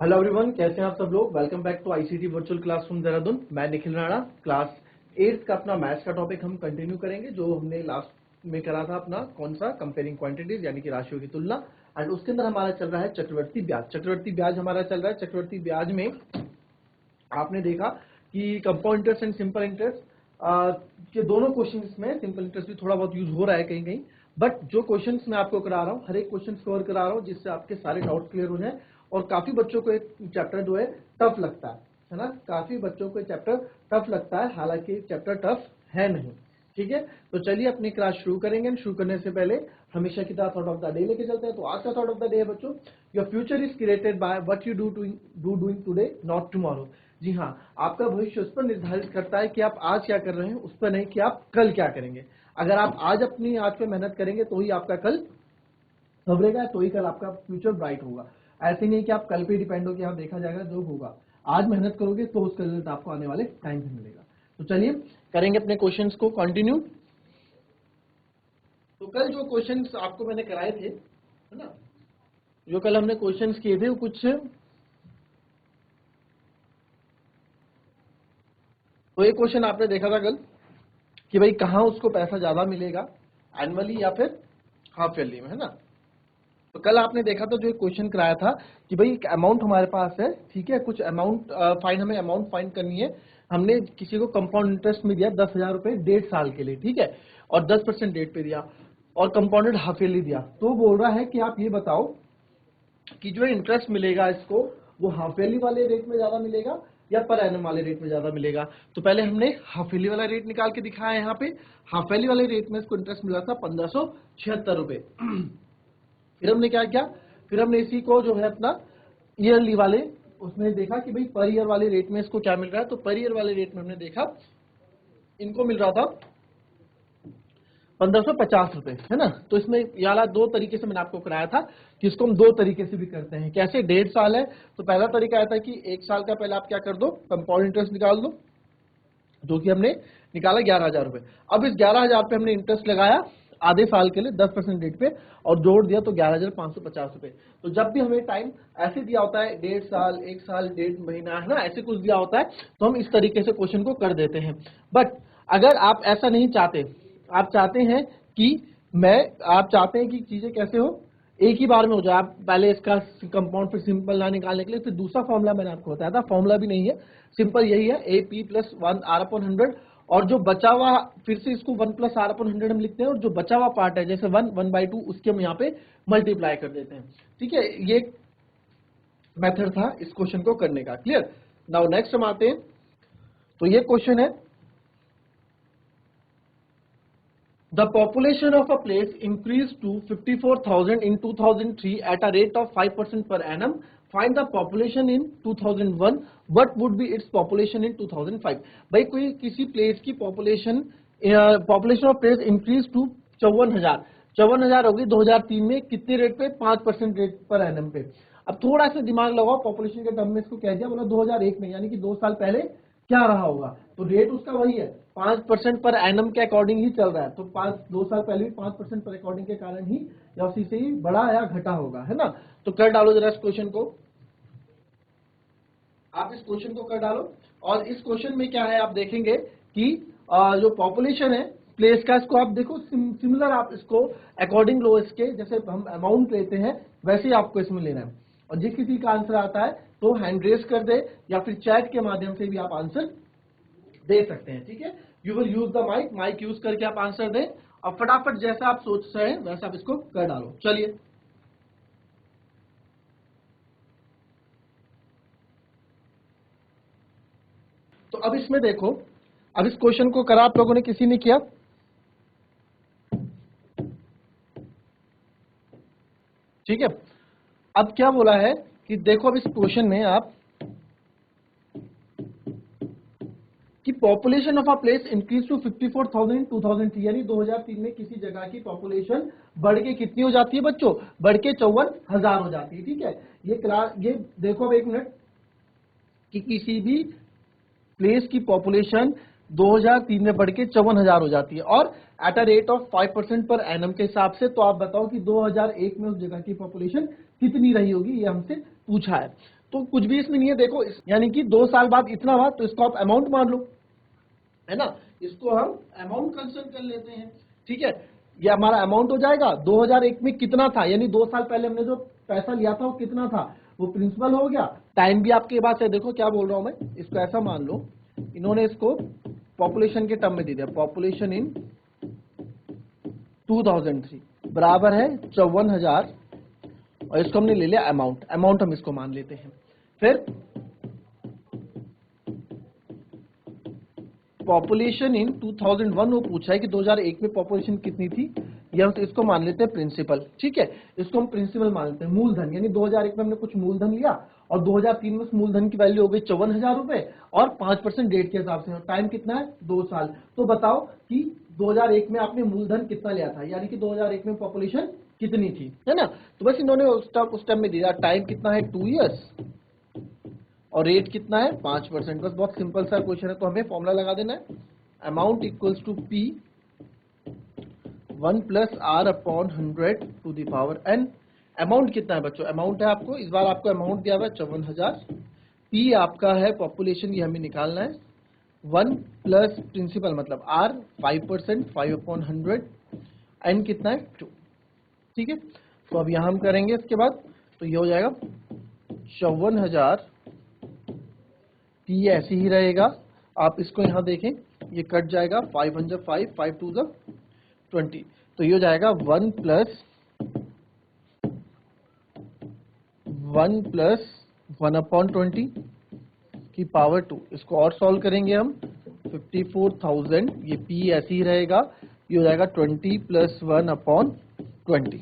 Hello everyone, कैसे हैं आप सब लोग। Welcome back to ICT virtual classroom Dehradun. मैं निखिल राणा। क्लास 8 का अपना मैथ्स का टॉपिक हम कंटिन्यू करेंगे, जो हमने लास्ट में करा था अपना कौन सा कंपेयरिंग क्वांटिटीज यानी कि राशियों की तुलना। एंड उसके अंदर हमारा चल रहा है चक्रवर्ती ब्याज। चक्रवर्ती ब्याज हमारा चल रहा है। चक्रवर्ती ब्याज में आपने देखा कि compound interest and simple interest के दोनों क्वेश्चंस में सिंपल इंटरेस्ट भी थोड़ा बहुत यूज हो रहा है कहीं कहीं, बट जो क्वेश्चंस मैं आपको करा रहा हूँ हर एक क्वेश्चन कवर करा रहा हूँ जिससे आपके सारे डाउट क्लियर हो जाए। और काफी बच्चों को एक चैप्टर जो है टफ लगता है ना। काफी बच्चों को चैप्टर टफ लगता है, हालांकि चैप्टर टफ है नहीं। ठीक है, तो चलिए अपनी क्लास शुरू करेंगे। शुरू करने से पहले हमेशा की तरह थॉट ऑफ द डे लेके चलते हैं। तो आज का थॉट ऑफ द डे है बच्चों, your future is created by what you do doing today not tomorrow. जी हाँ, आपका भविष्य उस पर निर्धारित करता है कि आप आज क्या कर रहे हैं, उस पर नहीं कि आप कल क्या करेंगे। अगर आप आज अपनी आज पे मेहनत करेंगे तो ही आपका कल संवरेगा, तो ही कल आपका फ्यूचर ब्राइट होगा। ऐसे नहीं कि आप कल पे डिपेंड हो कि आप देखा जाएगा जो होगा। आज मेहनत करोगे तो उसका रिजल्ट आपको आने वाले टाइम पे मिलेगा। तो चलिए करेंगे अपने क्वेश्चंस को कंटिन्यू। तो कल जो क्वेश्चंस आपको मैंने कराए थे, है ना, जो कल हमने क्वेश्चंस किए थे वो कुछ, तो एक क्वेश्चन आपने देखा था कल कि भाई कहाँ उसको पैसा ज्यादा मिलेगा, एनुअली या फिर हाफ ईयरली में, है ना। तो कल आपने देखा था जो एक क्वेश्चन कराया था कि भाई एक अमाउंट हमारे पास है, ठीक है, कुछ अमाउंट हमें अमाउंट फाइंड करनी है। हमने किसी को कंपाउंड इंटरेस्ट में दिया 10,000 रुपए 1.5 साल के लिए, ठीक है, और 10% डेट पे दिया और कंपाउंडेड हाफ ईयरली दिया। तो बोल रहा है कि आप ये बताओ कि जो इंटरेस्ट मिलेगा इसको, वो हाफ ईयरली वाले रेट में ज्यादा मिलेगा या पर एनम वाले रेट में ज्यादा मिलेगा। तो पहले हमने हाफ ईयरली वाला रेट निकाल के दिखाया है। यहाँ पे हाफ ईयरली वाले रेट में इसको इंटरेस्ट मिला था 1576 रुपए। फिर हमने क्या किया, फिर हमने इसी को जो है अपना ईयरली वाले उसमें देखा कि भाई पर ईयर वाले रेट में इसको क्या मिल रहा है। तो पर ईयर वाले रेट में हमने देखा इनको मिल रहा था 1550 रुपए, है ना। तो इसमें याला दो तरीके से मैंने आपको कराया था कि इसको हम दो तरीके से भी करते हैं। कैसे, 1.5 साल है तो पहला तरीका आता है कि 1 साल का पहले आप क्या कर दो, कंपाउंड इंटरेस्ट निकाल दो, जो कि हमने निकाला 11,000 रुपए। अब इस 11,000 पे हमने इंटरेस्ट लगाया आधे साल के लिए 10% रेट पे और जोड़ दिया तो 11,550 रुपए। तो जब भी हमें टाइम ऐसे दिया होता है 1.5 साल, 1 साल, 1.5 महीना, है ना, ऐसे कुछ दिया होता है तो हम इस तरीके से क्वेश्चन को कर देते हैं। बट अगर आप ऐसा नहीं चाहते, आप चाहते हैं कि आप चाहते हैं कि चीजें कैसे हो, एक ही बार में हो जाए, आप पहले इसका कंपाउंड फिर सिंपल ना निकालने के लिए फिर दूसरा फॉर्मूला मैंने आपको बताया था, फॉर्मूला भी नहीं है, सिंपल यही है A P plus 1 R upon 100। और जो बचा हुआ फिर से इसको 1 प्लस आर अपॉन 100 हम लिखते हैं, और जो बचा हुआ पार्ट है जैसे 1/2 उसके हम यहाँ पे मल्टीप्लाई कर देते हैं। ठीक है, ये मेथड था इस क्वेश्चन को करने का। क्लियर। नाउ नेक्स्ट हम आते हैं। तो ये क्वेश्चन है, the population of a place increased to 54,000 in 2003 at a rate of 5% per annum. Find the population in 2001. What would be its population in 2005? भाई कोई किसी प्लेस की population of place increase to 54,000 होगी 2003 में, कितने rate पे, 5% rate per annum पे। अब थोड़ा सा दिमाग लगाओ, पॉपुलेशन के टर्म में इसको कह दिया, बोला 2001 में, यानी कि 2 साल पहले क्या रहा होगा। तो रेट उसका वही है, 5% पर एनम के अकॉर्डिंग ही चल रहा है। तो 2 साल पहले भी 5% पर अकॉर्डिंग के कारण ही या उसी से ही बढ़ा या घटा होगा, है ना। तो कर डालो जरा इस क्वेश्चन को, आप इस क्वेश्चन को कर डालो। और इस क्वेश्चन में क्या है आप देखेंगे कि जो पॉपुलेशन है प्लेस का, इसको आप देखो सिमिलर, आप इसको अकॉर्डिंग लो इसके, जैसे हम अमाउंट लेते हैं वैसे ही आपको इसमें लेना है। और जिस किसी का आंसर आता है तो हैंड रेस कर दे या फिर चैट के माध्यम से भी आप आंसर दे सकते हैं। ठीक है, you will use the mic use करके आप आंसर दें और फटाफट जैसा आप सोच रहे हैं वैसा आप इसको कर डालो। चलिए, तो अब इसमें देखो, अब इस क्वेश्चन को करा आप लोगों ने, किसी ने किया, ठीक है। अब क्या बोला है कि देखो, अब इस क्वेश्चन में आप कि population of a place increase to 54,000 in 2003, यानी 2003 में किसी जगह की पॉपुलेशन बढ़ के कितनी हो जाती है बच्चों, बढ़ के 54,000 हो जाती है। ठीक है, ये देखो अब एक मिनट, कि किसी भी प्लेस की पॉपुलेशन 2003 में बढ़ के 54,000 हो जाती है और at a rate of 5% per annum के हिसाब से। तो आप बताओ कि 2001 में उस जगह की पॉपुलेशन कितनी रही होगी, ये हमसे पूछा है। तो कुछ भी इसमें नहीं है, देखो यानी कि 2 साल बाद इतना हुआ तो इसको आप अमाउंट मान लो, है ना, इसको हम अमाउंट कंसिडर कर लेते हैं। ठीक है, ये हमारा अमाउंट हो जाएगा। 2001 में कितना था, यानी 2 साल पहले हमने जो पैसा लिया था वो कितना था, वो प्रिंसिपल हो गया। टाइम भी आपके पास है, देखो क्या बोल रहा हूं मैं, इसको ऐसा मान लो, इन्होंने इसको पॉपुलेशन के टर्म में दे दिया, पॉपुलेशन इन 2003 बराबर है 54,000, और इसको हमने ले लिया अमाउंट, अमाउंट हम इसको मान लेते हैं। फिर पॉपुलेशन इन 2001 वो पूछा है कि 2001 में पॉपुलेशन कितनी थी, या तो इसको मान लेते हैं प्रिंसिपल। ठीक है, इसको हम प्रिंसिपल मान लेते हैं, मूलधन, यानी 2001 में हमने कुछ मूलधन लिया और 2003 में उस मूलधन की वैल्यू हो गई 54,000 रुपए, और 5% डेट के हिसाब से, टाइम कितना है 2 साल। तो बताओ कि 2001 में आपने मूलधन कितना लिया था, यानी कि 2001 में पॉपुलेशन कितनी थी, है ना। तो बस इन्होंने उस टाइम में दिया, टाइम कितना है 2 ईयर्स, और रेट कितना है 5%। बस बहुत सिंपल सा क्वेश्चन है, तो हमें फॉर्मूला लगा देना है, amount equals to P 1 plus R upon 100 to the power N. Amount कितना है बच्चों, अमाउंट है आपको, इस बार आपको अमाउंट दिया हुआ है 54,000, पी आपका है पॉपुलेशन, ये हमें निकालना है, 1 प्लस प्रिंसिपल मतलब आर 5%, 5 अपॉन 100, एन कितना है 2। ठीक है, तो अब यहां हम करेंगे इसके बाद, तो ये हो जाएगा 54,000, पी ऐसे ही रहेगा, आप इसको यहां देखें, ये कट जाएगा, 5 1 5, 5 2 20, तो ये हो जाएगा 1 प्लस 1 अपॉन 20 की पावर 2। इसको और सॉल्व करेंगे हम, 54,000, ये पी ऐसे ही रहेगा, ये हो जाएगा 20 प्लस 1 अपॉन 20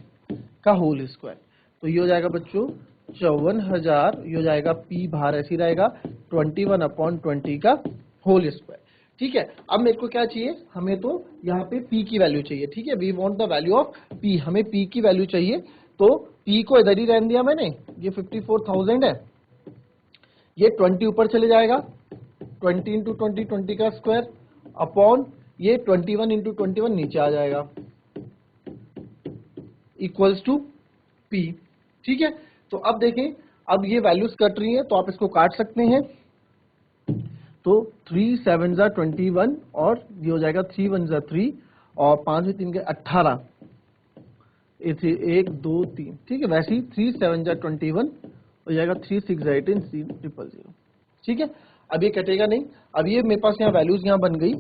का होल स्क्वायर। तो ये हो जाएगा बच्चों 54,000, ये हो जाएगा पी बाहर ऐसे ही रहेगा 21 अपॉन 20 का होल स्क्वायर। ठीक है, अब मेरे को क्या चाहिए, हमें तो यहाँ पे p की वैल्यू चाहिए। ठीक है, we want the value of p, हमें p की वैल्यू चाहिए, तो p को इधर ही रहने दिया मैंने, ये 54,000 है, ये 20 ऊपर चले जाएगा, 20 इंटू 20, 20 का स्क्वायर अपॉन ये 21 इंटू 21 नीचे आ जाएगा, इक्वल्स टू p। ठीक है, तो अब देखें, अब ये वैल्यूज कट रही है, तो आप इसको काट सकते हैं, तो 3 7 जा 21, और ये हो जाएगा 3 1 जा 3, और 5 3 के 18, 1 2 3। ठीक है, वैसे ही 3 7 जा 21 हो जाएगा, 3 6 जा 18, 3 0 0। ठीक है, अब ये कटेगा नहीं, अब ये मेरे पास यहाँ वैल्यूज यहाँ बन गई,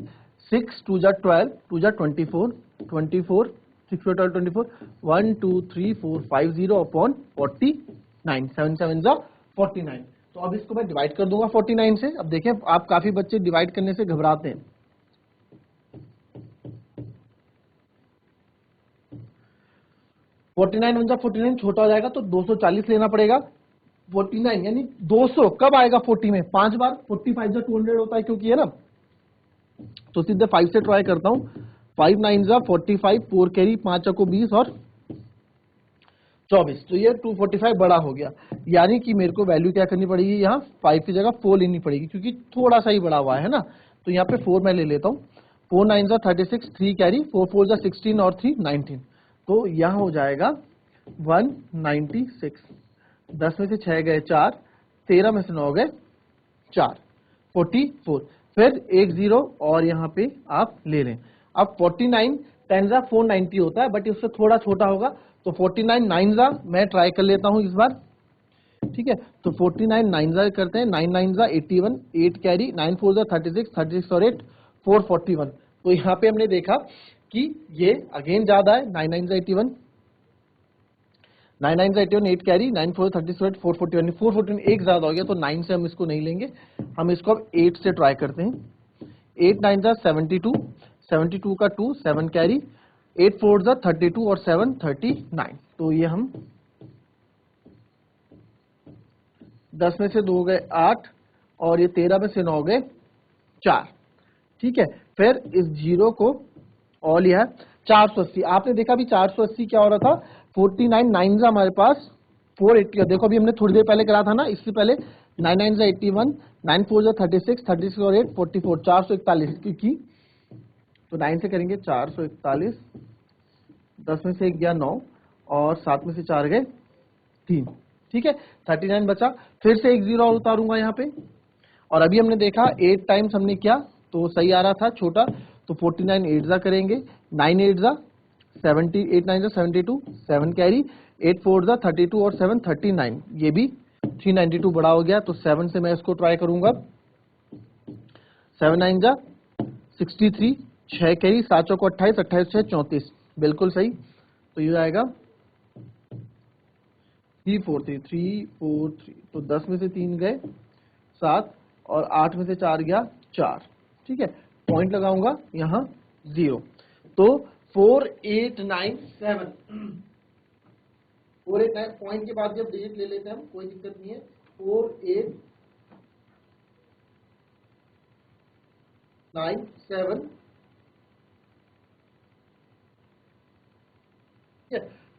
6 2 जा 12, 2 जा 24, 24 6 12 24, 1 2 3 4 5 0 अपॉन 49, 7 7 जा 49। तो अब इसको मैं डिवाइड कर दूंगा 49 से। अब देखें, आप काफी बच्चे डिवाइड करने से घबराते हैं, 49 1 जा 49, छोटा हो जाएगा तो 240 लेना पड़ेगा, 49 यानी 200 कब आएगा 40 में, 5 बार, 45 जा 200 होता है क्योंकि है ना, तो सीधे 5 से ट्राई करता हूं, 5 9 जा 45, 4 कैरी, 5 को 20 और 24, तो ये 245 बड़ा हो गया, यानी कि मेरे को वैल्यू क्या करनी पड़ेगी, यहाँ 5 की जगह 4 लेनी पड़ेगी, क्योंकि थोड़ा सा ही बड़ा हुआ है ना, तो यहाँ पे 4 मैं ले लेता हूँ, 4 9 जा 36, 3 कैरी, 4 4 जा 16 और 3 19, तो यहाँ हो जाएगा 196, 10 में से 6 गए 4, 13 में से 9 गए 4, 44, फिर 1 0 और यहाँ पे आप ले लें। अब 49 10 जा 490 होता है, बट उससे थोड़ा छोटा होगा, तो 49 9 जा मैं ट्राई कर लेता हूं इस बार। ठीक है, तो 49 9 जा करते हैं, 9 9 जा 81, 8 कैरी, 9 4 जा 36, 36 और 8 441। तो यहाँ पे हमने देखा कि ये अगेन ज्यादा है, 9 9 जा 81, 9 9 जा 81, 8 कैरी, 9 4 36 8 441, 441 एक ज्यादा हो गया, तो 9 से हम इसको नहीं लेंगे, हम इसको अब 8 से ट्राई करते हैं। 8 9 जा 72, 72 का 2, 7 कैरी, 8 4 जा 32 और 7 39, तो ये हम 10 में से 2 गए 8, और ये 13 में से 9 गए 4। ठीक है, फिर इस जीरो को और लिया 480, आपने देखा भी 480 क्या हो रहा था, 49 9 जा हमारे पास 480, देखो अभी हमने थोड़ी देर पहले करा था ना, इससे पहले 9 9 जा 81, 9 4 जा 36, 36 और 8 44, 441, क्योंकि तो 9 से करेंगे 441, 10 में से 1 गया 9, और 7 में से 4 गए 3, ठीक है, 39 बचा, फिर से एक जीरो और उतारूंगा यहाँ पे, और अभी हमने देखा 8 टाइम्स हमने किया तो सही आ रहा था छोटा, तो 49 8 जा करेंगे, 9 8 जा 70, 8 9 जा 72, 7 कैरी, 8 4 जा 32 और 7 39, ये भी 392 बड़ा हो गया, तो 7 से मैं इसको ट्राई करूंगा, 7 9 जा 63, 6 कैरी, 7 चौको 28, 28 6 34, बिल्कुल सही, तो ये आएगा 343, तो 10 में से 3 गए 7 और 8 में से 4 गया 4, ठीक है, पॉइंट लगाऊंगा यहाँ 0, तो 4897, 489 पॉइंट के बाद जब डिजिट ले लेते हैं हम कोई दिक्कत नहीं है, 4897,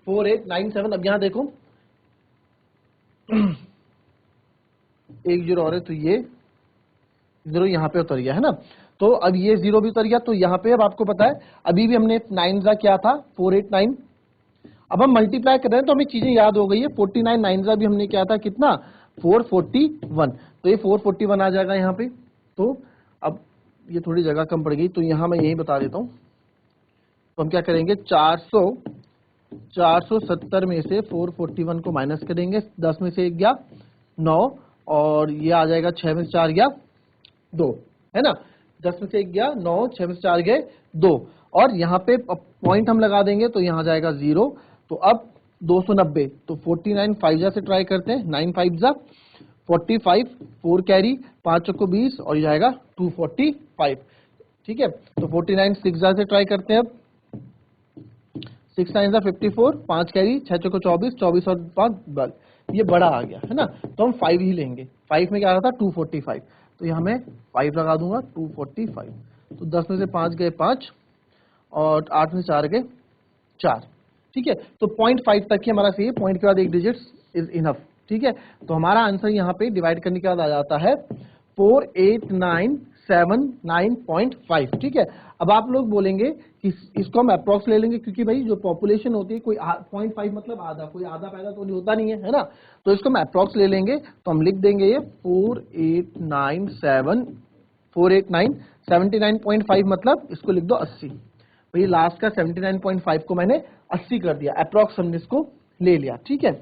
4897, अब यहां देखो एक जीरो और है, तो ये जीरो यहाँ पे उतर गया है ना, तो अब ये जीरो भी उतर गया, तो यहाँ पे अब आपको पता है अभी भी हमने 9 जा क्या था 489, अब हम मल्टीप्लाई कर रहे हैं तो हमें चीजें याद हो गई है, 49 9 जा भी हमने क्या था कितना 441, तो ये 441 आ जाएगा यहाँ पे, तो अब ये थोड़ी जगह कम पड़ गई, तो यहाँ मैं यही बता देता हूँ, तो हम क्या करेंगे 470 में से 441 को माइनस करेंगे, 10 में से 1 गया 9, और ये आ जाएगा 6 में से 4 गया 2, है ना, 10 में से 1 गया 9, 6 में से 4 गए 2, और यहाँ पे पॉइंट हम लगा देंगे तो यहाँ जाएगा 0, तो अब 290, तो 49 5 जा से ट्राई करते हैं, 9 5 जा 45, 4 कैरी, 5 चौको 20 और ये जाएगा 245, ठीक है, तो 49 6 जा से ट्राई करते हैं, अब 6 9 जा 54, 5 कैरी, 6 चौको 24, 24 और 5 12, ये बड़ा आ गया है ना, तो हम 5 ही लेंगे, 5 में क्या आ रहा था 245, तो यहाँ मैं 5 लगा दूंगा 245, तो 10 में से 5 गए 5 और 8 में से 4 गए 4, ठीक है, तो 0.5 तक ही हमारा सही है, पॉइंट के बाद एक डिजिट इज इनफ, ठीक है, तो हमारा आंसर यहाँ पे डिवाइड करने के बाद आ जाता है 4897.9, ठीक है। अब आप लोग बोलेंगे कि इसको हम अप्रॉक्स ले लेंगे, क्योंकि भाई जो पॉपुलेशन होती है कोई 0.5 मतलब आधा, कोई आधा पैदा तो नहीं होता नहीं है ना, तो इसको हम अप्रॉक्स ले लेंगे, तो हम लिख देंगे ये 79.5 मतलब इसको लिख दो 80, भाई लास्ट का 79.5 को मैंने 80 कर दिया, अप्रॉक्स हमने इसको ले लिया, ठीक है,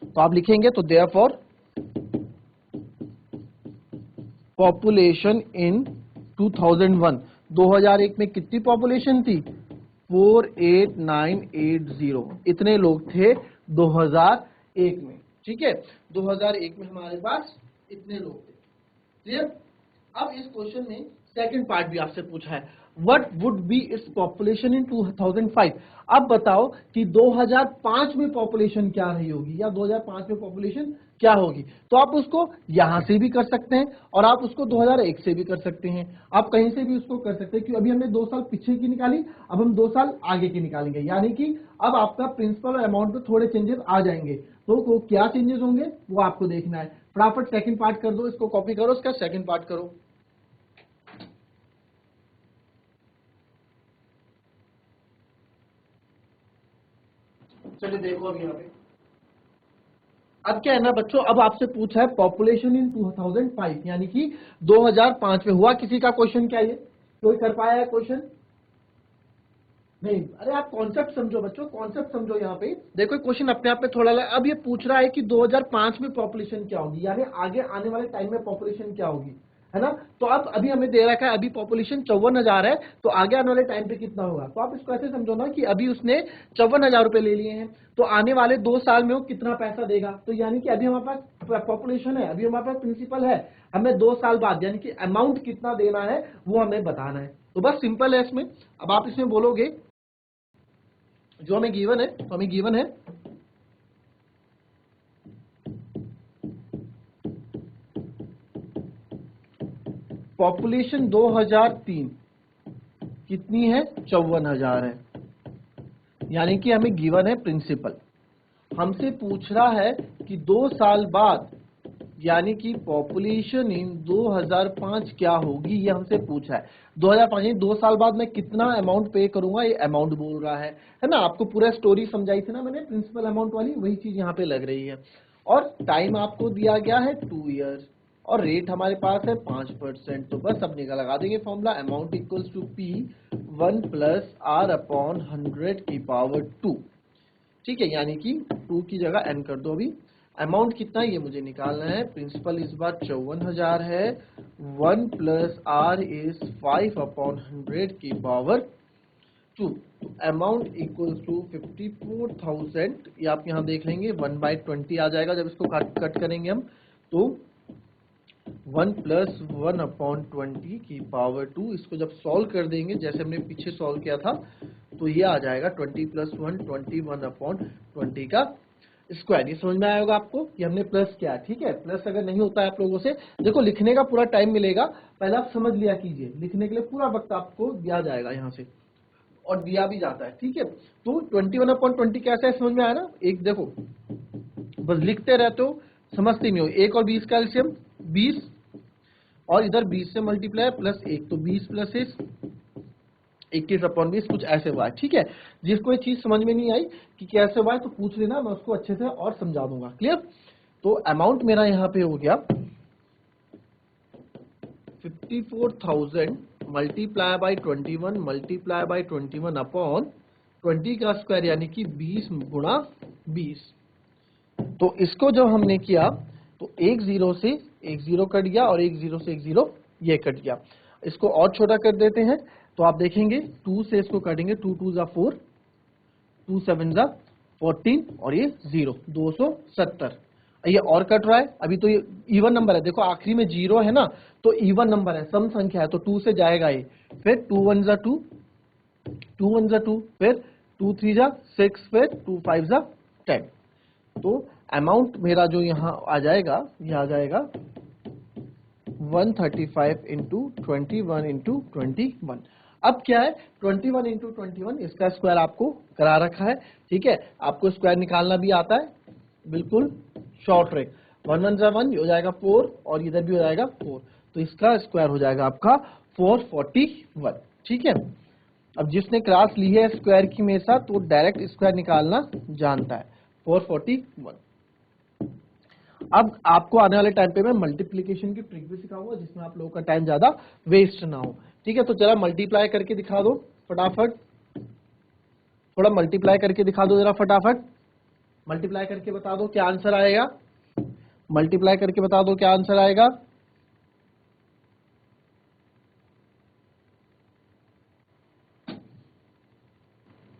तो आप लिखेंगे तो देयरफॉर पॉपुलेशन इन 2001 में कितनी पॉपुलेशन थी 48980, इतने लोग थे 2001 में, ठीक है, 2001 में हमारे पास इतने लोग थे, क्लियर। अब इस क्वेश्चन में सेकंड पार्ट भी आपसे पूछा है, what would be its population in 2005, अब बताओ कि 2005 में पॉपुलेशन क्या रही होगी, या 2005 में पॉपुलेशन क्या होगी, तो आप उसको यहां से भी कर सकते हैं और आप उसको 2001 से भी कर सकते हैं, आप कहीं से भी उसको कर सकते हैं, क्योंकि अभी हमने 2 साल पीछे की निकाली, अब हम 2 साल आगे की निकालेंगे, यानी कि अब आपका प्रिंसिपल और अमाउंट में थोड़े चेंजेस आ जाएंगे, तो वो क्या चेंजेस होंगे वो आपको देखना है, फटाफट सेकंड पार्ट कर दो, इसको कॉपी करो, इसका सेकंड पार्ट करो। चलिए देखो अब यहाँ पे, अब क्या है ना बच्चों, अब आपसे पूछा है पॉपुलेशन इन 2005, यानी कि 2005 में हुआ किसी का क्वेश्चन क्या ये कोई कर पाया है क्वेश्चन नहीं, अरे आप कॉन्सेप्ट समझो बच्चों, कॉन्सेप्ट समझो, यहाँ पे देखो क्वेश्चन अपने आप में थोड़ा अब ये पूछ रहा है कि 2005 में पॉपुलेशन क्या होगी, यानी आगे आने वाले टाइम में पॉपुलेशन क्या होगी, है ना, तो अब अभी हमें दे रखा है अभी पॉपुलेशन 54,000 है, तो आगे आने वाले टाइम पे कितना होगा, तो आप इसको ऐसे समझो ना कि अभी उसने 54,000 रुपए ले लिए हैं, तो आने वाले 2 साल में वो कितना पैसा देगा, तो यानी कि अभी हमारे पास पॉपुलेशन है, अभी हमारे पास प्रिंसिपल है, हमें 2 साल बाद यानी कि अमाउंट कितना देना है वो हमें बताना है, तो बस सिंपल है इसमें। अब आप इसमें बोलोगे जो हमें गिवन है, तो हमें गिवन है पॉपुलेशन 2003 कितनी है 54,000 है, यानी कि हमें गिवन है प्रिंसिपल, हमसे पूछ रहा है कि 2 साल बाद यानी कि पॉपुलेशन इन 2005 क्या होगी, ये हमसे पूछा है। 2005 यानी 2 साल बाद मैं कितना अमाउंट पे करूंगा, ये अमाउंट बोल रहा है ना। आपको पूरा स्टोरी समझाई थी ना मैंने प्रिंसिपल अमाउंट वाली, वही चीज यहाँ पे लग रही है। और टाइम आपको दिया गया है 2 ईयर्स और रेट हमारे पास है 5%। तो बस अब निकाल लगा देंगे formula, amount equals to P 1 plus R upon 100 की पावर 2। ठीक है, यानी कि 2 की जगह n कर दो। अभी अमाउंट कितना है ये मुझे निकालना है। प्रिंसिपल इस बार 54,000 है। 1 प्लस R इज 5 अपॉन 100 की पावर 2। Amount equals to 54,000। ये आप यहाँ देख लेंगे 1/20 आ जाएगा जब इसको कट करेंगे हम। तो 1 प्लस 1 अपॉन 20 की पावर 2। इसको जब सॉल्व कर देंगे जैसे हमने पीछे सॉल्व किया था तो ये आ जाएगा 20 प्लस 1 21 अपॉन 20 का स्क्वायर। ये समझ में आया होगा आपको कि हमने प्लस किया। ठीक है, प्लस अगर नहीं होता है आप लोगों से, देखो लिखने का पूरा टाइम मिलेगा, पहले आप समझ लिया कीजिए। लिखने के लिए पूरा वक्त आपको दिया जाएगा यहाँ से और दिया भी जाता है। ठीक है, तो 21 अपॉन 20 कैसा है समझ में आया ना। एक देखो बस लिखते रहते हो, समझते नहीं हो। 1 और 20 का एलसीएम 20 और इधर 20 से मल्टीप्लाई प्लस 1 तो 20 प्लस 21 अपॉन 20 कुछ ऐसे हुआ है। ठीक है, जिसको ये चीज समझ में नहीं आई कि कैसे हुआ है तो पूछ लेना, मैं उसको अच्छे से और समझा दूंगा। क्लियर। तो अमाउंट मेरा यहाँ पे हो गया 54,000 multiply by 21 multiply by 21 upon 20 का स्क्वायर यानी कि 20 गुणा 20। तो इसको जब हमने किया तो एक जीरो से एक जीरो कट गया और एक जीरो से एक जीरो ये कट गया। इसको और छोटा कर देते हैं तो आप देखेंगे 2 से इसको काटेंगे, 2 2 जा 4, 2 7 जा 14 और ये 0 270। ये और कट रहा है, अभी तो ये इवन नंबर है। देखो आखिरी में जीरो है ना, तो इवन नंबर है, सम संख्या है, तो 2 से जाएगा ये। फिर 2 1 जा 2, 2 1 जा 2, फिर 2 3 जा 6, फिर 2 5 जा 10। तो अमाउंट मेरा जो यहाँ आ जाएगा, ये आ जाएगा 135 इंटू 21 इंटू 21। अब क्या है 21 इंटू 21, इसका स्क्वायर आपको करा रखा है। ठीक है, आपको स्क्वायर निकालना भी आता है, बिल्कुल शॉर्ट ट्रिक। 1 1 जा 1 हो जाएगा 4 और इधर भी हो जाएगा 4, तो इसका स्क्वायर हो जाएगा आपका 441। ठीक है, अब जिसने क्लास ली है स्क्वायर की मेरे साथ तो डायरेक्ट स्क्वायर निकालना जानता है। 441। अब आपको आने वाले टाइम पे मैं मल्टीप्लिकेशन की ट्रिक भी सिखाऊंगा जिसमें आप लोगों का टाइम ज्यादा वेस्ट ना हो। ठीक है, तो जरा मल्टीप्लाई करके दिखा दो फटाफट, थोड़ा मल्टीप्लाई करके दिखा दो जरा फटाफट। मल्टीप्लाई करके बता दो क्या आंसर आएगा, मल्टीप्लाई करके बता दो क्या आंसर आएगा।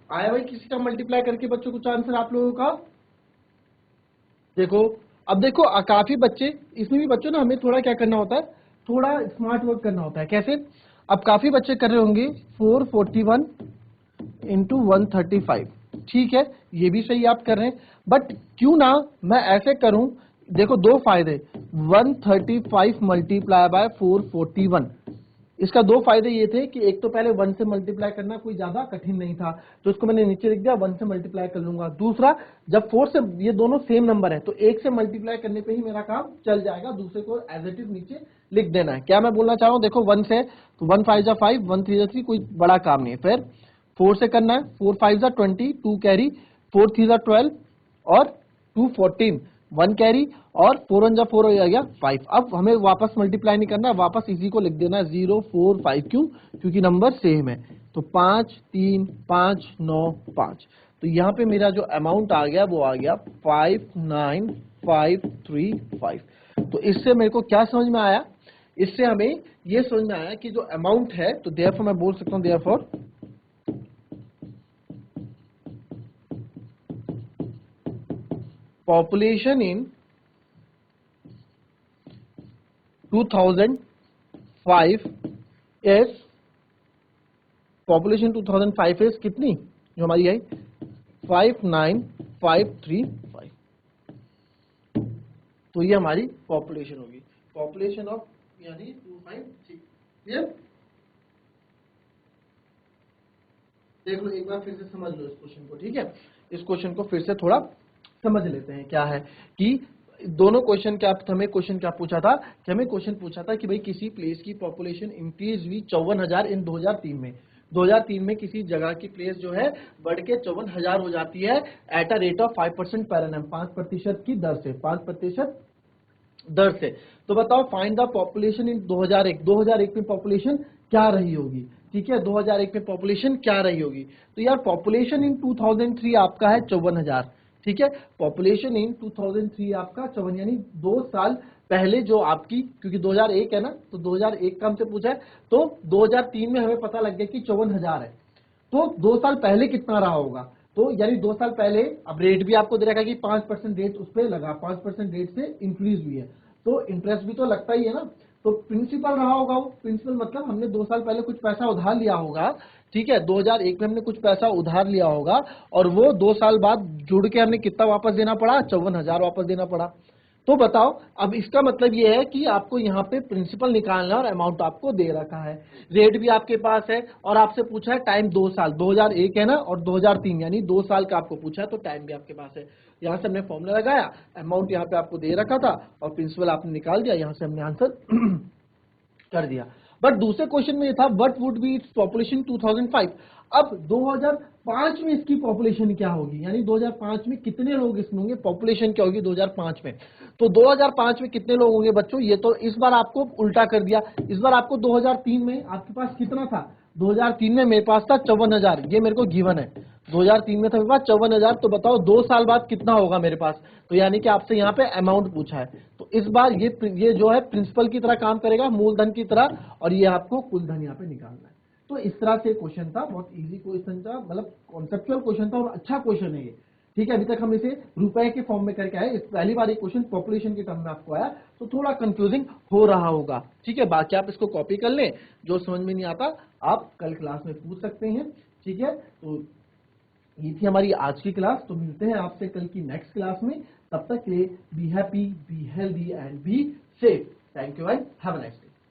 आया भाई किसी का मल्टीप्लाई करके बच्चों कुछ आंसर आप लोगों का? देखो अब देखो काफी बच्चे इसमें भी, बच्चों ना हमें थोड़ा क्या करना होता है, थोड़ा स्मार्ट वर्क करना होता है। कैसे? अब काफी बच्चे कर रहे होंगे 441 इंटू 135। ठीक है, ये भी सही आप कर रहे हैं, बट क्यों ना मैं ऐसे करूं। देखो दो फायदे, 135 मल्टीप्लाई बाय 441। इसका दो फायदे ये थे कि एक तो पहले 1 से मल्टीप्लाई करना कोई ज्यादा कठिन नहीं था, तो इसको मैंने नीचे लिख दिया 1 से मल्टीप्लाई कर लूंगा। दूसरा, जब 4 से, ये दोनों सेम नंबर है तो 1 से मल्टीप्लाई करने पे ही मेरा काम चल जाएगा, दूसरे को एज इट इज नीचे लिख देना है। क्या मैं बोलना चाह रहा हूं, देखो 1 से तो 1 5 जा 5, 1 3 जा 3, कोई बड़ा काम नहीं है। फिर 4 से करना है, 4 5 जा 20, 2 कैरी, 4 3 जा 12 और 2 14, 1 कैरी और 4 1 जा 4 हो गया 5। अब हमें वापस मल्टीप्लाई नहीं करना, वापस इसी को लिख देना है 0 4 5। क्यों? क्योंकि नंबर सेम है। तो 5 3 5 9 5। तो यहाँ पे मेरा जो अमाउंट आ गया वो आ गया 59535। तो इससे मेरे को क्या समझ में आया, इससे हमें ये समझ में आया कि जो अमाउंट है, तो देयरफॉर मैं बोल सकता हूं therefore population in 2005 is, population 2005 is कितनी जो हमारी है 59535। तो ये हमारी पॉपुलेशन होगी, पॉपुलेशन ऑफ यानी 253। क्लियर? देख लो एक बार फिर से समझ लो इस क्वेश्चन को। ठीक है, इस क्वेश्चन को फिर से थोड़ा समझ लेते हैं। क्या है कि दोनों क्वेश्चन क्या हमें क्वेश्चन क्या पूछा था कि हमें क्वेश्चन पूछा था कि भाई किसी प्लेस की पॉपुलेशन इंक्रीज हुई 54,000 इन 2003 में। 2003 में किसी जगह की प्लेस जो है बढ़ के 54,000 हो जाती है at a rate of 5% per annum, 5% की दर से, 5% दर से। तो बताओ फाइंड द पॉपुलेशन इन 2001। 2001 में पॉपुलेशन क्या रही होगी? ठीक है, 2001 में पॉपुलेशन क्या रही होगी? तो यार पॉपुलेशन इन 2003 आपका है 54,000। ठीक है, पॉपुलेशन इन 2003 आपका 54, यानी 2 साल पहले जो आपकी, क्योंकि 2001 है ना, तो 2001 का हमसे पूछा है, तो 2003 में हमें पता लग गया कि 54,000 है। तो 2 साल पहले कितना रहा होगा? तो यानी 2 साल पहले, अब रेट भी आपको दे रखा है कि 5% रेट उस पर लगा, 5% रेट से इंक्रीज हुई है, तो इंटरेस्ट भी तो लगता ही है ना। तो प्रिंसिपल रहा होगा वो, प्रिंसिपल मतलब हमने 2 साल पहले कुछ पैसा उधार लिया होगा। ठीक है, 2001 में हमने कुछ पैसा उधार लिया होगा और वो 2 साल बाद जुड़ के हमने कितना वापस देना पड़ा? 54,000 वापस देना पड़ा। तो बताओ, अब इसका मतलब ये है कि आपको यहाँ पे प्रिंसिपल निकालना और अमाउंट आपको दे रखा है, रेट भी आपके पास है और आपसे पूछा है टाइम 2 साल, 2001 है ना और 2003, यानी 2 साल का आपको पूछा है, तो टाइम भी आपके पास है। यहाँ से हमने फॉर्मूला लगाया, अमाउंट यहाँ पे आपको दे रखा था और प्रिंसिपल आपने निकाल दिया, यहाँ से हमने आंसर कर दिया। बट दूसरे क्वेश्चन में ये था what would be its population 2005। अब 2005 में इसकी पॉपुलेशन क्या होगी, यानी 2005 में कितने लोग इसमें होंगे, पॉपुलेशन क्या होगी 2005 में। तो 2005 में कितने लोग होंगे बच्चों, ये तो इस बार आपको उल्टा कर दिया। इस बार आपको 2003 में आपके पास कितना था? 2003 में मेरे पास था 54,000, ये मेरे को गिवन है। 2003 में था मेरे पास 54,000, तो बताओ 2 साल बाद कितना होगा मेरे पास? तो यानी कि आपसे यहाँ पे अमाउंट पूछा है, तो इस बार ये जो है प्रिंसिपल की तरह काम करेगा, मूलधन की तरह, और ये आपको कुल धन यहाँ पे निकालना है। तो इस तरह से क्वेश्चन था, बहुत इजी क्वेश्चन था, मतलब कॉन्सेप्चुअल क्वेश्चन था और अच्छा क्वेश्चन है ये। ठीक है, अभी तक हम इसे रुपए के फॉर्म में करके आए, इस पहली बार ये क्वेश्चन पॉपुलेशन के टर्म में आपको आया, तो थोड़ा कंफ्यूजिंग हो रहा होगा। ठीक है, बाकी आप इसको कॉपी कर लें, जो समझ में नहीं आता आप कल क्लास में पूछ सकते हैं। ठीक है, तो ये थी हमारी आज की क्लास, तो मिलते हैं आपसे कल की नेक्स्ट क्लास में। तब तक के लिए be happy, be healthy and be safe. Thank you and have a nice day.